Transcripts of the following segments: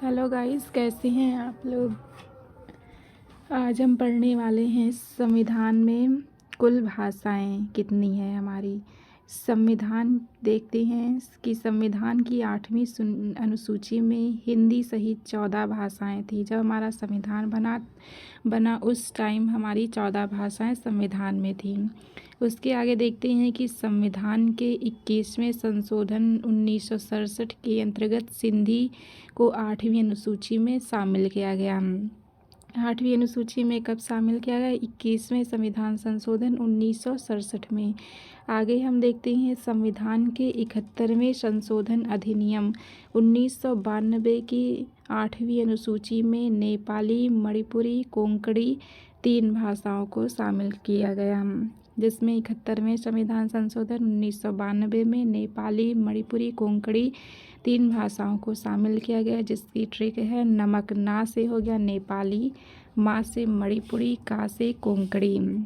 Hello guys, कैसे हैं आप लोग। आज हम पढ़ने वाले हैं संविधान में कुल भाषाएं कितनी हैं हमारी। संविधान देखते हैं कि संविधान की 8वीं अनुसूची में हिंदी सहित 14 भाषाएं थी। जब हमारा संविधान बना उस टाइम हमारी 14 भाषाएं संविधान में थी। उसके आगे देखते हैं कि संविधान के 21वें संशोधन 1967 के अंतर्गत सिंधी को 8वीं अनुसूची में शामिल किया गया। 8वीं अनुसूची में कब शामिल किया गया? 21वें संविधान संशोधन 1967 में। आगे हम देखते हैं संविधान के 71वें संशोधन अधिनियम 1992 की 8वीं अनुसूची में नेपाली, मणिपुरी, कोंकणी 3 भाषाओं को शामिल किया गया, जिसमें 71वें संविधान संशोधन 1992 में नेपाली, मणिपुरी, कोंकणी 3 भाषाओं को शामिल किया गया, जिसकी ट्रिक है नमक। ना से हो गया नेपाली, मा से मणिपुरी, का से कोंकणी।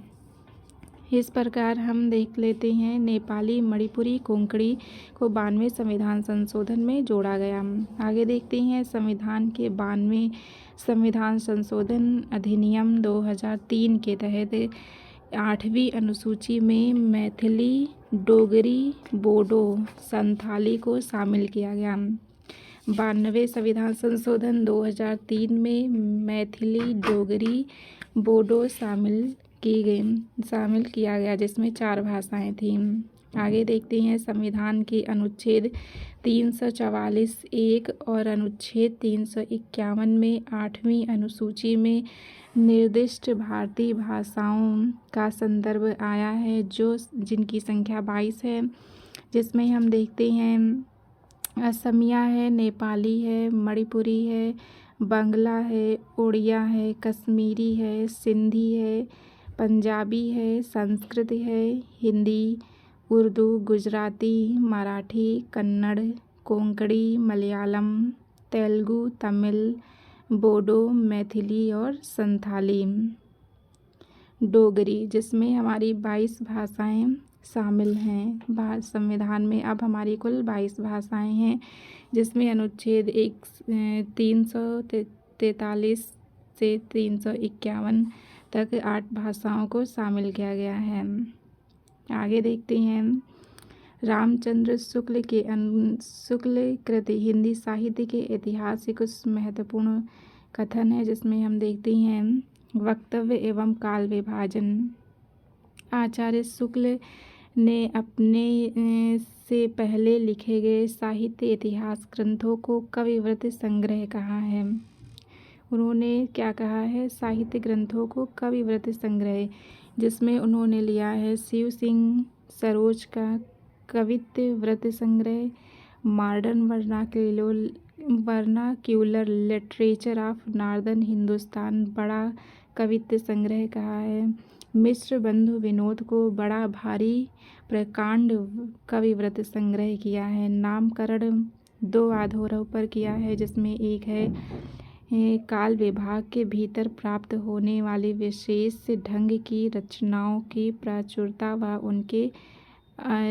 इस प्रकार हम देख लेते हैं नेपाली, मणिपुरी, कोंकणी को 92वें संविधान संशोधन में जोड़ा गया। आगे देखते हैं संविधान के 92वें संविधान संशोधन अधिनियम 2003 के तहत 8वीं अनुसूची में मैथिली, डोगरी, बोडो, संथाली को शामिल किया गया। 92वें संविधान संशोधन 2003 में मैथिली, डोगरी, बोडो शामिल किया गया, जिसमें 4 भाषाएं थीं। आगे देखते हैं संविधान के अनुच्छेद 344(1) और अनुच्छेद 351 में 8वीं अनुसूची में निर्दिष्ट भारतीय भाषाओं का संदर्भ आया है, जिनकी संख्या 22 है, जिसमें हम देखते हैं असमिया है, नेपाली है, मणिपुरी है, बांग्ला है, उड़िया है, कश्मीरी है, सिंधी है, पंजाबी है, संस्कृत है, हिंदी, उर्दू, गुजराती, मराठी, कन्नड़, कोंकणी, मलयालम, तेलुगु, तमिल, बोडो, मैथिली और संथाली। डोगरी, जिसमें हमारी 22 भाषाएं शामिल हैं संविधान में। अब हमारी कुल 22 भाषाएं हैं, जिसमें अनुच्छेद 343 से 351 तक 8 भाषाओं को शामिल किया गया है। आगे देखते हैं रामचंद्र शुक्ल कृति हिंदी साहित्य के इतिहास से कुछ महत्वपूर्ण कथन है, जिसमें हम देखते हैं वक्तव्य एवं काल विभाजन। आचार्य शुक्ल ने अपने से पहले लिखे गए साहित्य इतिहास ग्रंथों को कविवृत्त संग्रह कहा है। उन्होंने क्या कहा है? साहित्य ग्रंथों को कविवृत्त संग्रह, जिसमें उन्होंने लिया है शिव सिंह सरोज का कवित्व वृत्त संग्रह, modern vernacular literature of northern Hindustan बड़ा कवित्व संग्रह कहा है। मिश्र बंधु विनोद को बड़ा भारी प्रकांड कविवृत्त संग्रह किया है। नामकरण 2 आधारों पर किया है, जिसमें एक है काल विभाग के भीतर प्राप्त होने वाली विशेष ढंग की रचनाओं की प्राचुरता व उनके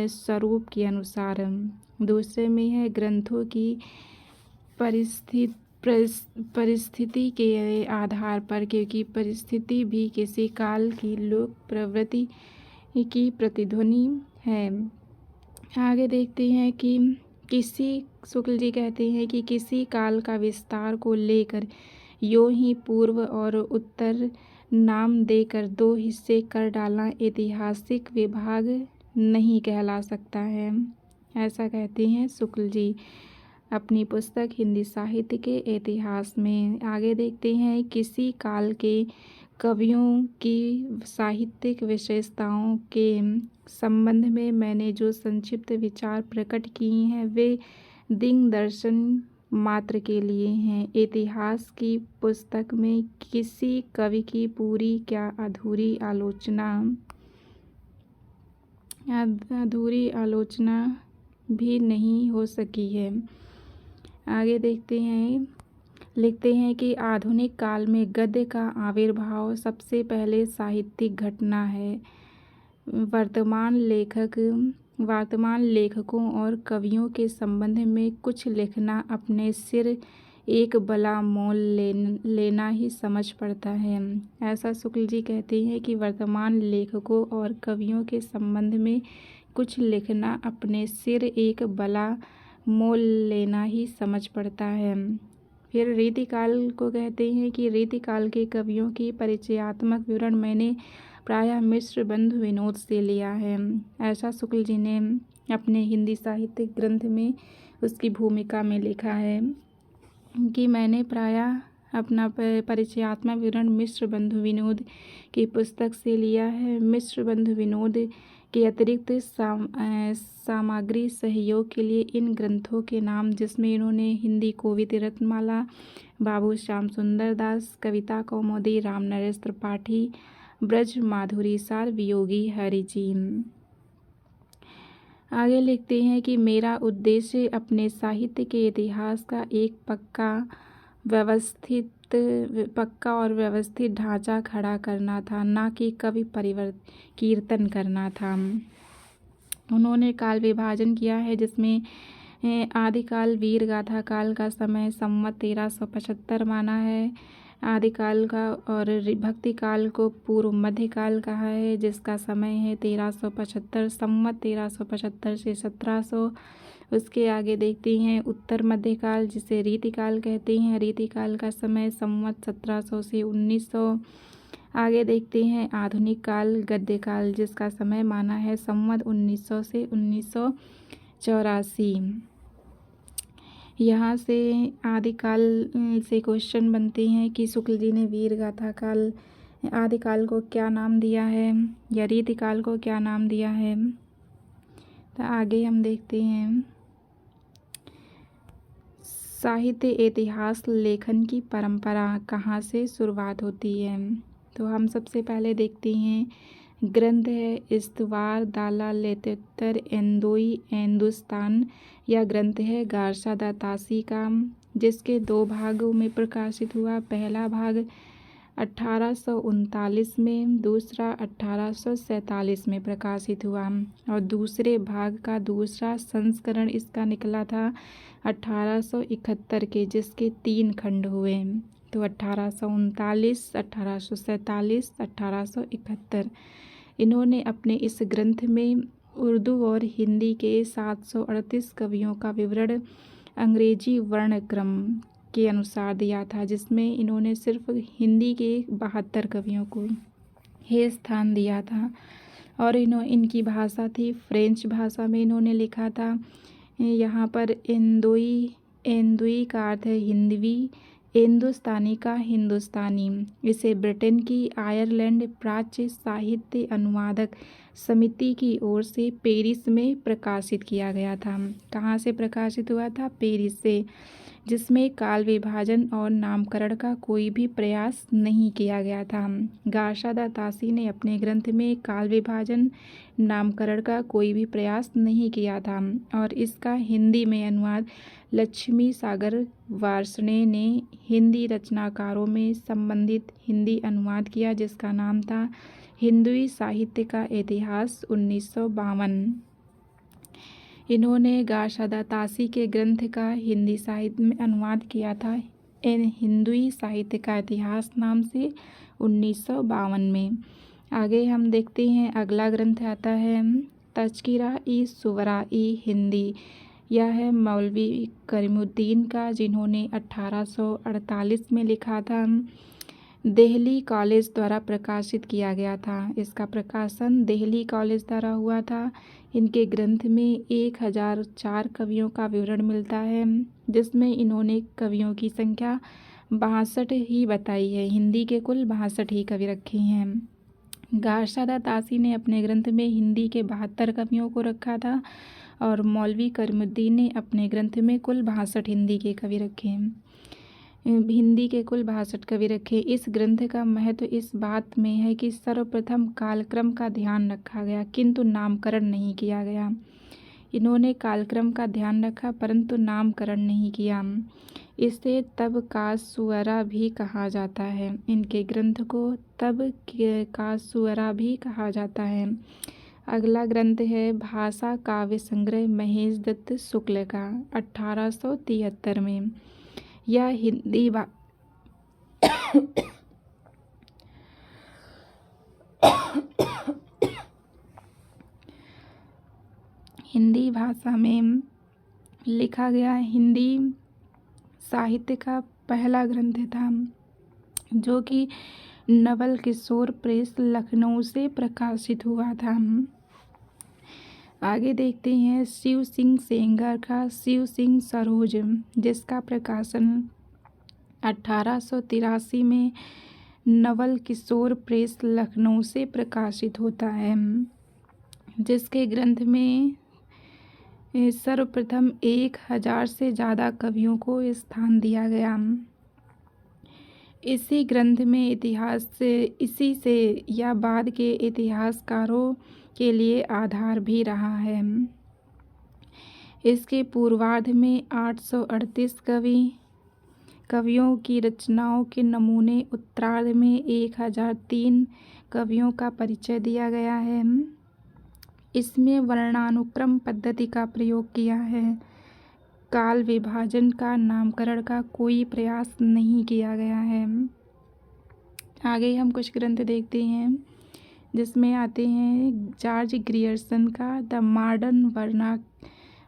स्वरूप के अनुसार। दूसरे में है ग्रंथों की परिस्थिति के आधार पर, क्योंकि परिस्थिति भी किसी काल की लोक प्रवृत्ति की प्रतिध्वनि है। आगे देखते हैं कि शुक्ल जी कहते हैं कि किसी काल का विस्तार को लेकर यों ही पूर्व और उत्तर नाम देकर 2 हिस्से कर डालना ऐतिहासिक विभाग नहीं कहला सकता है। ऐसा कहते हैं शुक्ल जी अपनी पुस्तक हिंदी साहित्य के इतिहास में। आगे देखते हैं किसी काल के कवियों की साहित्यिक विशेषताओं के संबंध में मैंने जो संक्षिप्त विचार प्रकट किए हैं वे दिग्दर्शन मात्र के लिए हैं। इतिहास की पुस्तक में किसी कवि की पूरी क्या अधूरी आलोचना भी नहीं हो सकी है। आगे देखते हैं, लिखते हैं कि आधुनिक काल में गद्य का आविर्भाव सबसे पहले साहित्यिक घटना है। वर्तमान लेखकों और कवियों के संबंध में कुछ लिखना अपने सिर एक बला मोल लेना ही समझ पड़ता है। ऐसा शुक्ल जी कहते हैं कि वर्तमान लेखकों और कवियों के संबंध में कुछ लिखना अपने सिर एक बला मोल लेना ही समझ पड़ता है। फिर रीतिकाल को कहते हैं कि रीतिकाल के कवियों की परिचयात्मक विवरण मैंने प्रायः मिश्र बंधु विनोद से लिया है। ऐसा शुक्ल जी ने अपने हिंदी साहित्य ग्रंथ में उसकी भूमिका में लिखा है कि मैंने प्रायः अपना परिचयात्मक विवरण मिश्र बंधु विनोद की पुस्तक से लिया है। मिश्र बंधु विनोद के अतिरिक्त सामग्री सहयोग के लिए इन ग्रंथों के नाम, जिसमें इन्होंने हिंदी कोविद रत्नमाला, बाबू श्याम सुंदर दास, कविता कौमुदी, राम नरेश त्रिपाठी, ब्रज माधुरी सार, वियोगी हरिजी। आगे लिखते हैं कि मेरा उद्देश्य अपने साहित्य के इतिहास का एक पक्का और व्यवस्थित ढांचा खड़ा करना था, ना कि कवि कीर्तन करना था। उन्होंने काल विभाजन किया है, जिसमें आदिकाल वीर गाथा काल का समय संवत 1375 माना है, आदिकाल का, और भक्ति काल को पूर्व मध्यकाल कहा है, जिसका समय है 1375 संवत 1375 से 1700। उसके आगे देखते हैं उत्तर मध्यकाल, जिसे रीतिकाल कहते हैं। रीतिकाल का समय संवत 1700 से 1900। आगे देखते हैं आधुनिक काल, गद्य काल, जिसका समय माना है संवत 1900 से 1984। यहाँ से आदिकाल से क्वेश्चन बनते हैं कि शुक्ल जी ने वीर गाथा काल आदिकाल को क्या नाम दिया है या रीतिकाल को क्या नाम दिया है। तो आगे हम देखते हैं साहित्य इतिहास लेखन की परंपरा कहाँ से शुरुआत होती है। तो हम सबसे पहले देखते हैं ग्रंथ है इस्तवार दाला लेतेत्तर एंदोई हिंदुस्तान। यह ग्रंथ है गारसा दा तासी का, जिसके 2 भागों में प्रकाशित हुआ। पहला भाग 1839 में, दूसरा 1847 में प्रकाशित हुआ, और दूसरे भाग का दूसरा संस्करण इसका निकला था 1871 के, जिसके 3 खंड हुए। तो 1839, 1847, 1871। इन्होंने अपने इस ग्रंथ में उर्दू और हिंदी के 738 कवियों का विवरण अंग्रेजी वर्णक्रम के अनुसार दिया था, जिसमें इन्होंने सिर्फ हिंदी के 72 कवियों को ही स्थान दिया था। और इनकी भाषा थी फ्रेंच भाषा में इन्होंने लिखा था। यहाँ पर एंदुई का अर्थ है हिंदवी, हिंदुस्तानी का हिंदुस्तानी। इसे ब्रिटेन की आयरलैंड प्राच्य साहित्य अनुवादक समिति की ओर से पेरिस में प्रकाशित किया गया था। कहाँ से प्रकाशित हुआ था? पेरिस से, जिसमें काल विभाजन और नामकरण का कोई भी प्रयास नहीं किया गया था। गारसा दा तासी ने अपने ग्रंथ में काल विभाजन नामकरण का कोई भी प्रयास नहीं किया था, और इसका हिंदी में अनुवाद लक्ष्मी सागर वार्ष्णेय ने हिंदी रचनाकारों में संबंधित हिंदी अनुवाद किया, जिसका नाम था हिंदुई साहित्य का इतिहास 1952। इन्होंने गारसा दा तासी के ग्रंथ का हिंदी साहित्य में अनुवाद किया था हिंदुई साहित्य का इतिहास नाम से 1952 में। आगे हम देखते हैं अगला ग्रंथ आता है तज़किरा ई शुअरा ई हिंदी। यह है मौलवी करीमुद्दीन का, जिन्होंने 1848 में लिखा था। दिल्ली कॉलेज द्वारा प्रकाशित किया गया था। इसका प्रकाशन दिल्ली कॉलेज द्वारा हुआ था। इनके ग्रंथ में 1004 कवियों का विवरण मिलता है, जिसमें इन्होंने कवियों की संख्या 62 ही बताई है। हिंदी के कुल 62 ही कवि रखे हैं। गारसा दा तासी ने अपने ग्रंथ में हिंदी के 72 कवियों को रखा था, और मौलवी करीमुद्दीन ने अपने ग्रंथ में कुल 62 हिंदी के कवि रखे हैं। हिंदी के कुल 62 कवि रखे। इस ग्रंथ का महत्व इस बात में है कि सर्वप्रथम कालक्रम का ध्यान रखा गया, किंतु नामकरण नहीं किया गया। इन्होंने कालक्रम का ध्यान रखा, परंतु नामकरण नहीं किया। इसे तब का सुअरा भी कहा जाता है। इनके ग्रंथ को तब का सुअरा भी कहा जाता है। अगला ग्रंथ है भाषा काव्य संग्रह महेश दत्त शुक्ल का 1873 में। यह हिंदी भाषा में लिखा गया हिंदी साहित्य का पहला ग्रंथ था, जो कि नवल किशोर प्रेस लखनऊ से प्रकाशित हुआ था। आगे देखते हैं शिव सिंह सेंगर का शिव सिंह सरोज, जिसका प्रकाशन 1883 में नवल किशोर प्रेस लखनऊ से प्रकाशित होता है, जिसके ग्रंथ में सर्वप्रथम 1000 से ज़्यादा कवियों को स्थान दिया गया। इसी ग्रंथ में इसी से या बाद के इतिहासकारों के लिए आधार भी रहा है। इसके पूर्वार्ध में 838 कवियों की रचनाओं के नमूने, उत्तरार्ध में 1003 कवियों का परिचय दिया गया है। इसमें वर्णानुक्रम पद्धति का प्रयोग किया है। काल विभाजन का नामकरण का कोई प्रयास नहीं किया गया है। आगे हम कुछ ग्रंथ देखते हैं, जिसमें आते हैं जॉर्ज ग्रियर्सन का the modern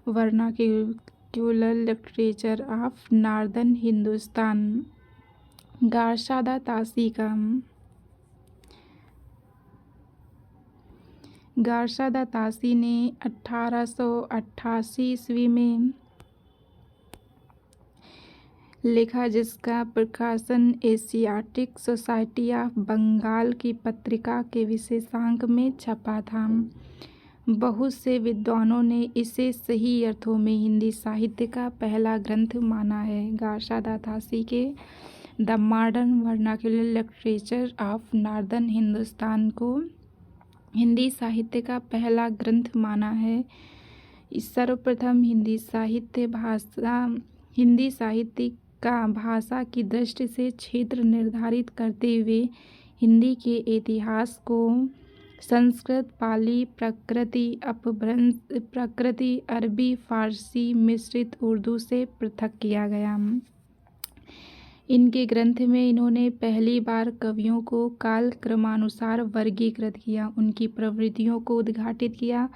vernacular literature of northern Hindustan, Garcin de Tassy का गारशादा तासी ने 1888 ईस्वी में लिखा, जिसका प्रकाशन एशियाटिक सोसाइटी ऑफ बंगाल की पत्रिका के विशेषांक में छपा था। बहुत से विद्वानों ने इसे सही अर्थों में हिंदी साहित्य का पहला ग्रंथ माना है। गारशादा तासी के the modern vernacular literature of northern Hindustan को हिंदी साहित्य का पहला ग्रंथ माना है। सर्वप्रथम हिंदी साहित्य का भाषा की दृष्टि से क्षेत्र निर्धारित करते हुए हिंदी के इतिहास को संस्कृत, पाली, प्राकृति, अरबी, फारसी मिश्रित उर्दू से पृथक किया गया। इनके ग्रंथ में इन्होंने पहली बार कवियों को काल क्रमानुसार वर्गीकृत किया, उनकी प्रवृत्तियों को उद्घाटित किया।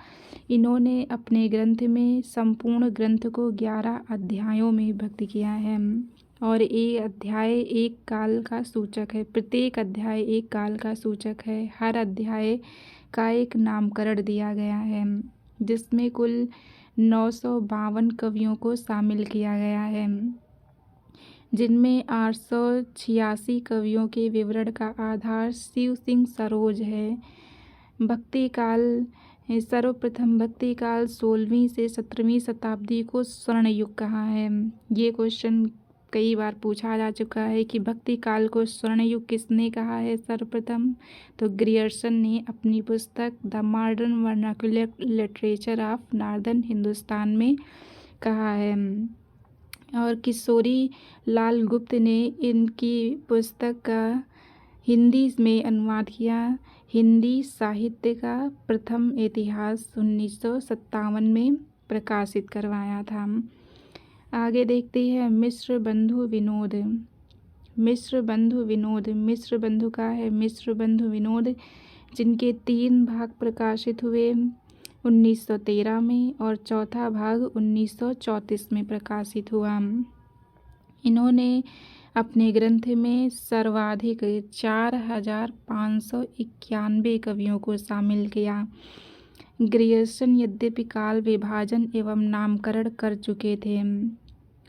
इन्होंने अपने ग्रंथ में संपूर्ण ग्रंथ को 11 अध्यायों में विभक्त किया है और एक अध्याय एक काल का सूचक है। प्रत्येक अध्याय एक काल का सूचक है। हर अध्याय का एक नामकरण दिया गया है, जिसमें कुल 952 कवियों को शामिल किया गया है, जिनमें 886 कवियों के विवरण का आधार शिव सिंह सरोज है। सर्वप्रथम भक्ति काल 16वीं से 17वीं शताब्दी को स्वर्ण युग कहा है। ये क्वेश्चन कई बार पूछा जा चुका है कि भक्ति काल को स्वर्ण युग किसने कहा है सर्वप्रथम, तो ग्रियर्सन ने अपनी पुस्तक the modern vernacular literature of northern Hindustan में कहा है, और किशोरी लाल गुप्त ने इनकी पुस्तक का हिंदी में अनुवाद किया। हिंदी साहित्य का प्रथम इतिहास 1957 में प्रकाशित करवाया था। आगे देखते हैं मिश्र बंधु विनोद का है मिश्र बंधु विनोद, जिनके 3 भाग प्रकाशित हुए 1913 में और चौथा भाग 1934 में प्रकाशित हुआ। इन्होंने अपने ग्रंथ में सर्वाधिक 4591 कवियों को शामिल किया। ग्रियर्सन यद्यपि काल विभाजन एवं नामकरण कर चुके थे,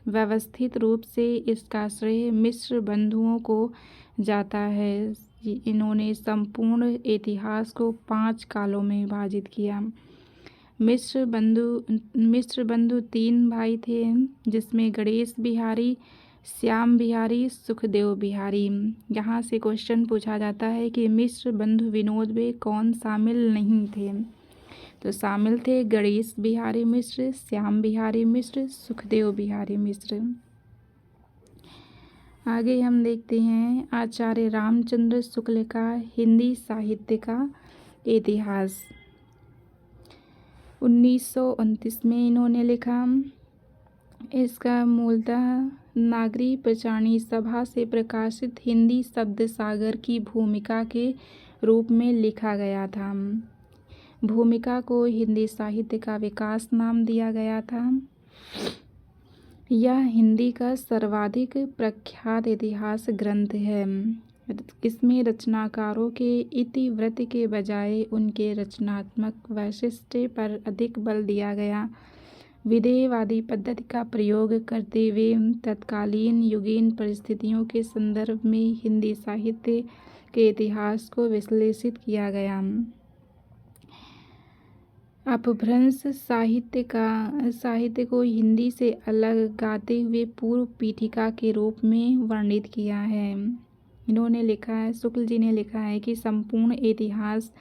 व्यवस्थित रूप से इसका श्रेय मिश्र बंधुओं को जाता है। इन्होंने संपूर्ण इतिहास को 5 कालों में विभाजित किया। मिश्र बंधु 3 भाई थे, जिसमें गणेश बिहारी, श्याम बिहारी, सुखदेव बिहारी। यहाँ से क्वेश्चन पूछा जाता है कि मिश्र बंधु विनोद में कौन शामिल नहीं थे, तो शामिल थे गणेश बिहारी मिश्र, श्याम बिहारी मिश्र, सुखदेव बिहारी मिश्र। आगे हम देखते हैं आचार्य रामचंद्र शुक्ल का हिंदी साहित्य का इतिहास। 1929 में इन्होंने लिखा। इसका मूलतः नागरी प्रचारणी सभा से प्रकाशित हिंदी शब्द सागर की भूमिका के रूप में लिखा गया था। भूमिका को हिंदी साहित्य का विकास नाम दिया गया था। यह हिंदी का सर्वाधिक प्रख्यात इतिहास ग्रंथ है। इसमें रचनाकारों के इतिवृत्त के बजाय उनके रचनात्मक वैशिष्ट्य पर अधिक बल दिया गया। विधेयवादी पद्धति का प्रयोग करते हुए तत्कालीन युगीन परिस्थितियों के संदर्भ में हिंदी साहित्य के इतिहास को विश्लेषित किया गया। अपभ्रंश साहित्य को हिंदी से अलग गाते हुए पूर्व पीठिका के रूप में वर्णित किया है। इन्होंने लिखा है, शुक्ल जी ने लिखा है कि संपूर्ण इतिहास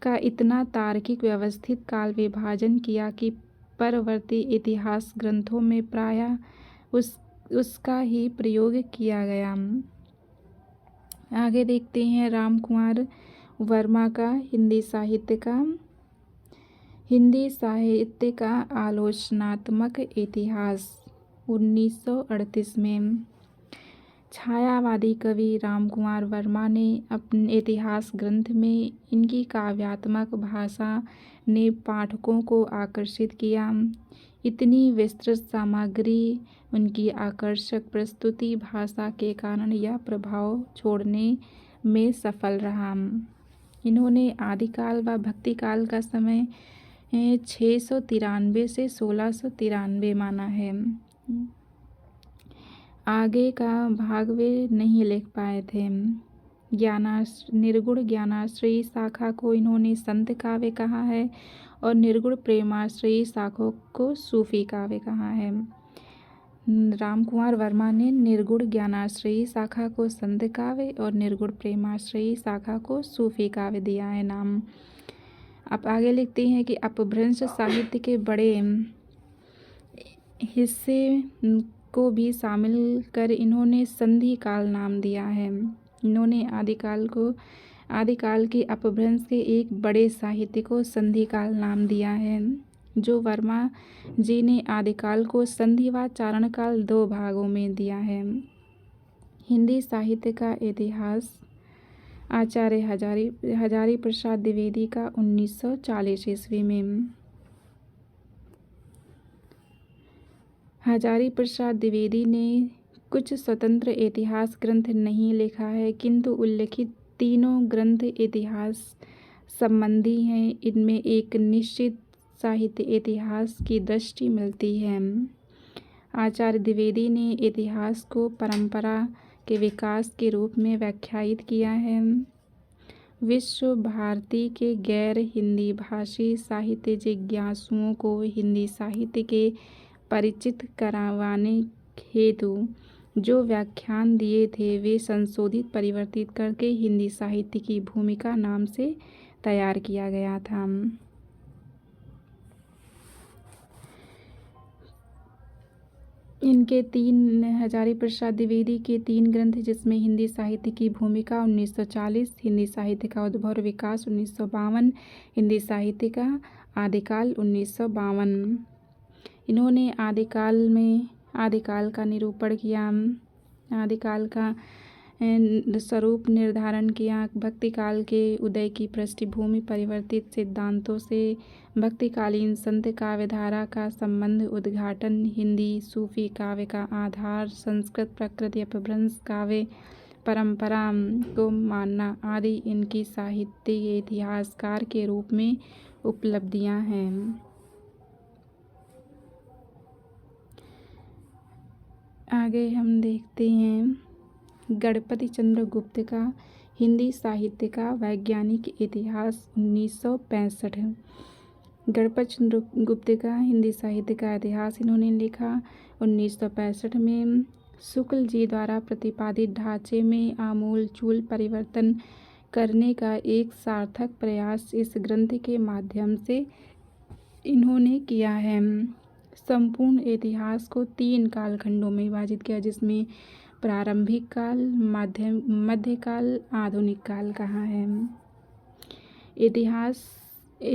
का इतना तार्किक व्यवस्थित काल विभाजन किया कि परवर्ती इतिहास ग्रंथों में प्रायः उसका ही प्रयोग किया गया। आगे देखते हैं राम कुमार वर्मा का हिंदी साहित्य का आलोचनात्मक इतिहास। 1938 में छायावादी कवि राम कुमार वर्मा ने अपने इतिहास ग्रंथ में इनकी काव्यात्मक भाषा ने पाठकों को आकर्षित किया। इतनी विस्तृत सामग्री, उनकी आकर्षक प्रस्तुति भाषा के कारण यह प्रभाव छोड़ने में सफल रहा। इन्होंने आदिकाल व भक्तिकाल का समय 693 से 1693 माना है। आगे का भाग वे नहीं लिख पाए थे। निर्गुण ज्ञानाश्रयी शाखा को इन्होंने संत काव्य कहा है और निर्गुण प्रेमाश्रयी शाखा को सूफी काव्य कहा है। राम कुमार वर्मा ने निर्गुण ज्ञानाश्रयी शाखा को संत काव्य और निर्गुण प्रेमाश्रयी शाखा को सूफी काव्य दिया है नाम। अब आगे लिखते हैं कि अपभ्रंश साहित्य के बड़े हिस्से को भी शामिल कर इन्होंने संधि काल नाम दिया है। इन्होंने आदिकाल के अपभ्रंश के एक बड़े साहित्य को संधि काल नाम दिया है। जो वर्मा जी ने आदिकाल को संधि व चारण काल 2 भागों में दिया है। हिंदी साहित्य का इतिहास आचार्य हजारी प्रसाद द्विवेदी का 1940 ईस्वी में। हजारी प्रसाद द्विवेदी ने कुछ स्वतंत्र इतिहास ग्रंथ नहीं लिखा है, किंतु उल्लिखित तीनों ग्रंथ इतिहास संबंधी हैं। इनमें एक निश्चित साहित्य इतिहास की दृष्टि मिलती है। आचार्य द्विवेदी ने इतिहास को परंपरा के विकास के रूप में व्याख्यायित किया है। विश्व भारती के गैर हिंदी भाषी साहित्य जिज्ञासुओं को हिंदी साहित्य के परिचित करवाने हेतु जो व्याख्यान दिए थे वे संशोधित परिवर्तित करके हिंदी साहित्य की भूमिका नाम से तैयार किया गया था। इनके हजारी प्रसाद द्विवेदी के 3 ग्रंथ जिसमें हिंदी साहित्य की भूमिका 1940, हिंदी साहित्य का उद्भव और विकास 1952, हिंदी साहित्य का आदिकाल 1952। इन्होंने आदिकाल का निरूपण किया, आदिकाल का स्वरूप निर्धारण किया, भक्तिकाल के उदय की पृष्ठभूमि, परिवर्तित सिद्धांतों से भक्तिकालीन संत काव्यधारा का संबंध उद्घाटन, हिंदी सूफी काव्य का आधार, संस्कृत प्रकृति अपभ्रंश काव्य परंपरा को मानना आदि इनकी साहित्य इतिहासकार के रूप में उपलब्धियां हैं। आगे हम देखते हैं गणपति चंद्र गुप्त का हिंदी साहित्य का वैज्ञानिक इतिहास 1965। गणपति चंद्र गुप्त का हिंदी साहित्य का इतिहास इन्होंने लिखा 1965 में। शुक्ल जी द्वारा प्रतिपादित ढांचे में आमूल चूल परिवर्तन करने का एक सार्थक प्रयास इस ग्रंथ के माध्यम से इन्होंने किया है। संपूर्ण इतिहास को 3 कालखंडों में विभाजित किया, जिसमें प्रारंभिक काल, मध्यकाल, आधुनिक काल कहा है।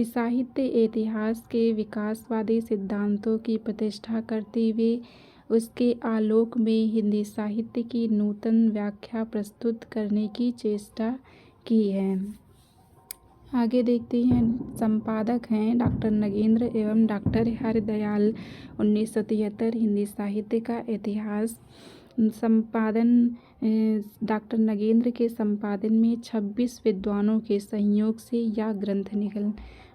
साहित्य इतिहास के विकासवादी सिद्धांतों की प्रतिष्ठा करते हुए उसके आलोक में हिंदी साहित्य की नूतन व्याख्या प्रस्तुत करने की चेष्टा की है। आगे देखते हैं, संपादक हैं डॉक्टर नगेंद्र एवं डॉक्टर हरदयाल। 1973 हिंदी साहित्य का इतिहास। संपादन डॉक्टर नगेंद्र के संपादन में 26 विद्वानों के सहयोग से यह ग्रंथ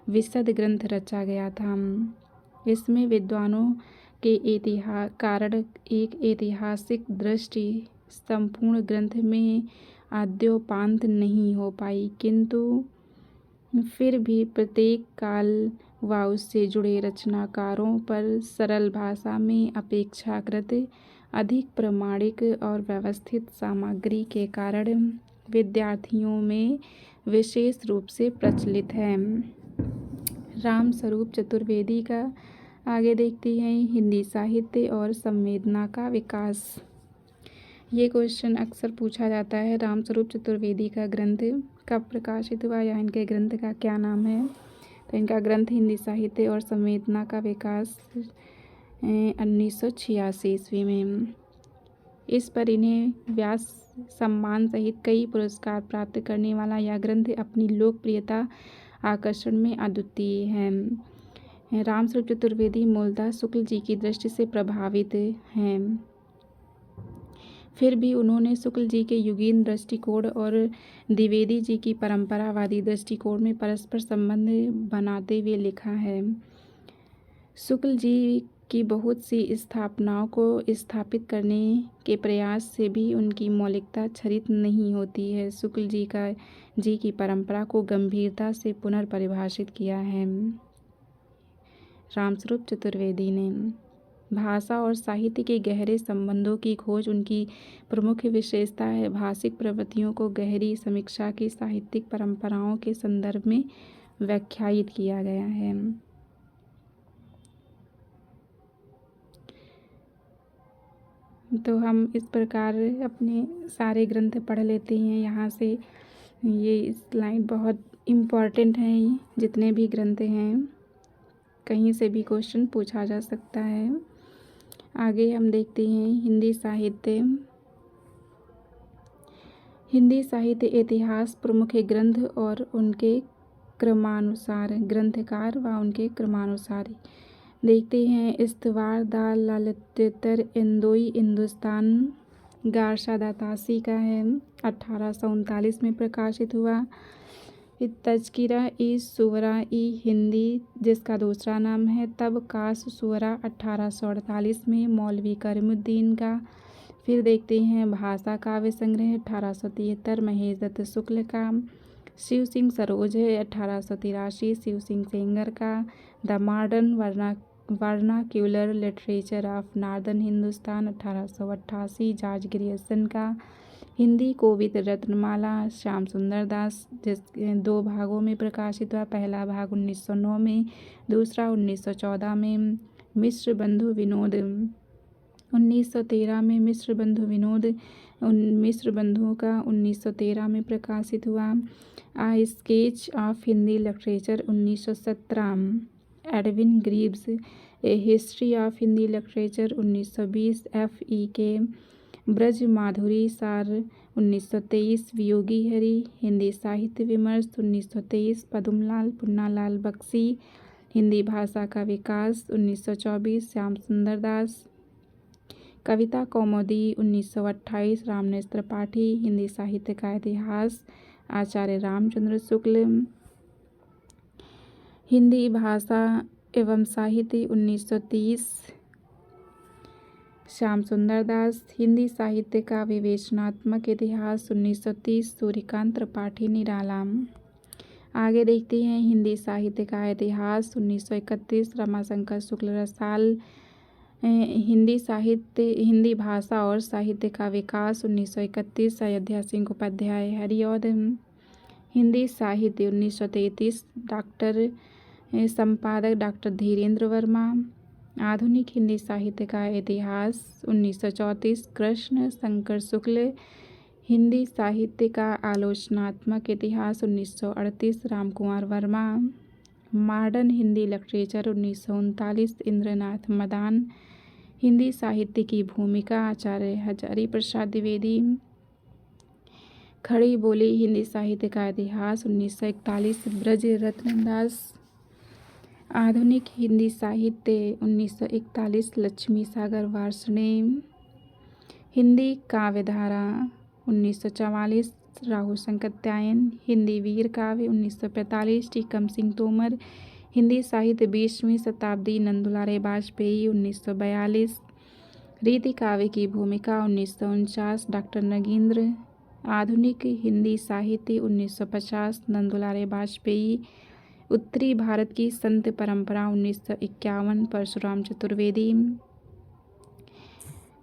विशद ग्रंथ रचा गया था। इसमें विद्वानों के कारण एक ऐतिहासिक दृष्टि संपूर्ण ग्रंथ में आद्योपांत नहीं हो पाई, किंतु फिर भी प्रत्येक काल व उससे जुड़े रचनाकारों पर सरल भाषा में अपेक्षाकृत अधिक प्रामाणिक और व्यवस्थित सामग्री के कारण विद्यार्थियों में विशेष रूप से प्रचलित है। रामस्वरूप चतुर्वेदी का आगे देखते हैं, हिंदी साहित्य और संवेदना का विकास। ये क्वेश्चन अक्सर पूछा जाता है। रामस्वरूप चतुर्वेदी का ग्रंथ कब प्रकाशित हुआ या इनके ग्रंथ का क्या नाम है? तो इनका ग्रंथ हिंदी साहित्य और संवेदना का विकास 1986 ईस्वी में। इस पर इन्हें व्यास सम्मान सहित कई पुरस्कार प्राप्त करने वाला यह ग्रंथ अपनी लोकप्रियता आकर्षण में अद्वितीय है। रामस्वरूप चतुर्वेदी मूलतः शुक्ल जी की दृष्टि से प्रभावित हैं, फिर भी उन्होंने शुक्ल जी के युगीन दृष्टिकोण और द्विवेदी जी की परंपरावादी दृष्टिकोण में परस्पर संबंध बनाते हुए लिखा है। शुक्ल जी की बहुत सी स्थापनाओं को स्थापित करने के प्रयास से भी उनकी मौलिकता क्षरित नहीं होती है। शुक्ल जी की परंपरा को गंभीरता से पुनर्परिभाषित किया है रामस्वरूप चतुर्वेदी ने। भाषा और साहित्य के गहरे संबंधों की खोज उनकी प्रमुख विशेषता है। भाषिक प्रवृत्तियों को गहरी समीक्षा की साहित्यिक परंपराओं के संदर्भ में व्याख्यायित किया गया है। तो हम इस प्रकार अपने सारे ग्रंथ पढ़ लेते हैं यहाँ से। ये स्लाइड बहुत इम्पॉर्टेंट है, जितने भी ग्रंथ हैं कहीं से भी क्वेश्चन पूछा जा सकता है। आगे हम देखते हैं हिंदी साहित्य इतिहास, प्रमुख ग्रंथ और उनके क्रमानुसार, ग्रंथकार व उनके क्रमानुसार देखते हैं। इस्तवार दा ललितेतर इंदोई हिंदुस्तान गारशा दातासी का है, 1839 में प्रकाशित हुआ। तज़किरा ई सुवरा ई हिंदी, जिसका दूसरा नाम है तबकास सुवरा, 1848 में मौलवी करीमुद्दीन का। फिर देखते हैं भाषा काव्य संग्रह, 1873 महेश दत्त शुक्ल का। शिव सिंह सरोज है, 1883 शिव सिंह सेंगर का। The modern vernacular literature of northern Hindustan, 1888 George Grierson का। हिंदी कोविद रत्नमाला श्याम सुंदर दास, जिस 2 भागों में प्रकाशित हुआ। पहला भाग 1909 में, दूसरा 1914 में। मिश्र बंधु विनोद 1913 में। मिश्र बंधुओं का 1913 में प्रकाशित हुआ। A sketch of Hindi literature 1917। Edwin Greaves a history of Hindi literature 1920। F.E.K. Braj Madhuri Saar 1923। Viyogi Hari Hindi साहित्य विमर्श 1923। पदुमलाल पुन्नालाल बख्शी हिंदी भाषा का विकास 1924। श्याम सुंदर दास। कविता कौमुदी 1928। रामनेत्र त्रिपाठी हिंदी साहित्य का इतिहास, आचार्य रामचंद्र शुक्ल। हिंदी भाषा एवं साहित्य 1930। श्याम सुंदर दास। हिंदी साहित्य का विवेचनात्मक इतिहास 1930। सूर्यकांत त्रिपाठी निराला। आगे देखते हैं हिंदी साहित्य का इतिहास 1931। रमाशंकर शुक्ल रसाल। हिंदी भाषा और साहित्य का विकास 1931। अयोध्या सिंह उपाध्याय हरिऔध। हिंदी साहित्य 1933। संपादक डॉक्टर धीरेन्द्र वर्मा। आधुनिक हिंदी साहित्य का इतिहास 1934। कृष्ण शंकर शुक्ल। हिंदी साहित्य का आलोचनात्मक इतिहास 1938। रामकुमार वर्मा। Modern Hindi literature 1939। इंद्रनाथ मदान। हिंदी साहित्य की भूमिका आचार्य हजारी प्रसाद द्विवेदी। खड़ी बोली हिंदी साहित्य का इतिहास 1941 ब्रज रत्नदास। आधुनिक हिंदी साहित्य 1941 लक्ष्मी सागर वार्ष्णेय। हिंदी काव्यधारा 1944 राहुल संकत्यायन। हिंदी वीर काव्य 1945 टीकम सिंह तोमर। हिंदी साहित्य 20वीं शताब्दी नंदुलारे वाजपेयी 1942। रीति काव्य की भूमिका 1949 डॉक्टर नगेंद्र। आधुनिक हिंदी साहित्य 1950 नंदुलारे वाजपेयी। उत्तरी भारत की संत परंपरा 1951 परशुराम चतुर्वेदी।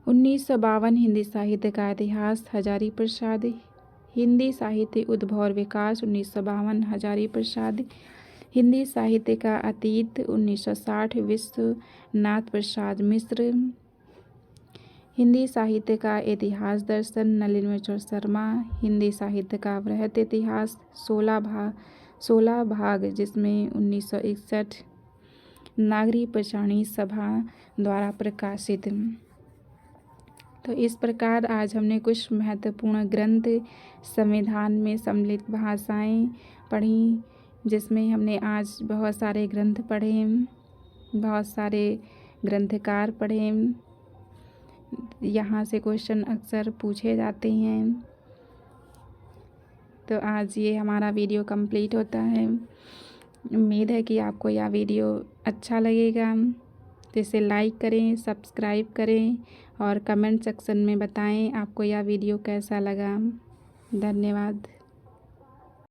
1952 हिंदी साहित्य का इतिहास हजारी प्रसाद। हिंदी साहित्य उद्भव और विकास 1952 हजारी प्रसाद। हिंदी साहित्य का अतीत 1960 विश्वनाथ प्रसाद मिश्र। हिंदी साहित्य का इतिहास दर्शन नलिनीश्वर शर्मा। हिंदी साहित्य का बृहद इतिहास 16 भाग जिसमें 1961 नागरी प्रचारणी सभा द्वारा प्रकाशित। तो इस प्रकार आज हमने कुछ महत्वपूर्ण ग्रंथ संविधान में सम्मिलित भाषाएं पढ़ी, जिसमें हमने आज बहुत सारे ग्रंथ पढ़े, बहुत सारे ग्रंथकार पढ़े। यहाँ से क्वेश्चन अक्सर पूछे जाते हैं। तो आज ये हमारा वीडियो कंप्लीट होता है। उम्मीद है कि आपको यह वीडियो अच्छा लगेगा, तो इसे लाइक करें, सब्सक्राइब करें और कमेंट सेक्शन में बताएं आपको यह वीडियो कैसा लगा। धन्यवाद।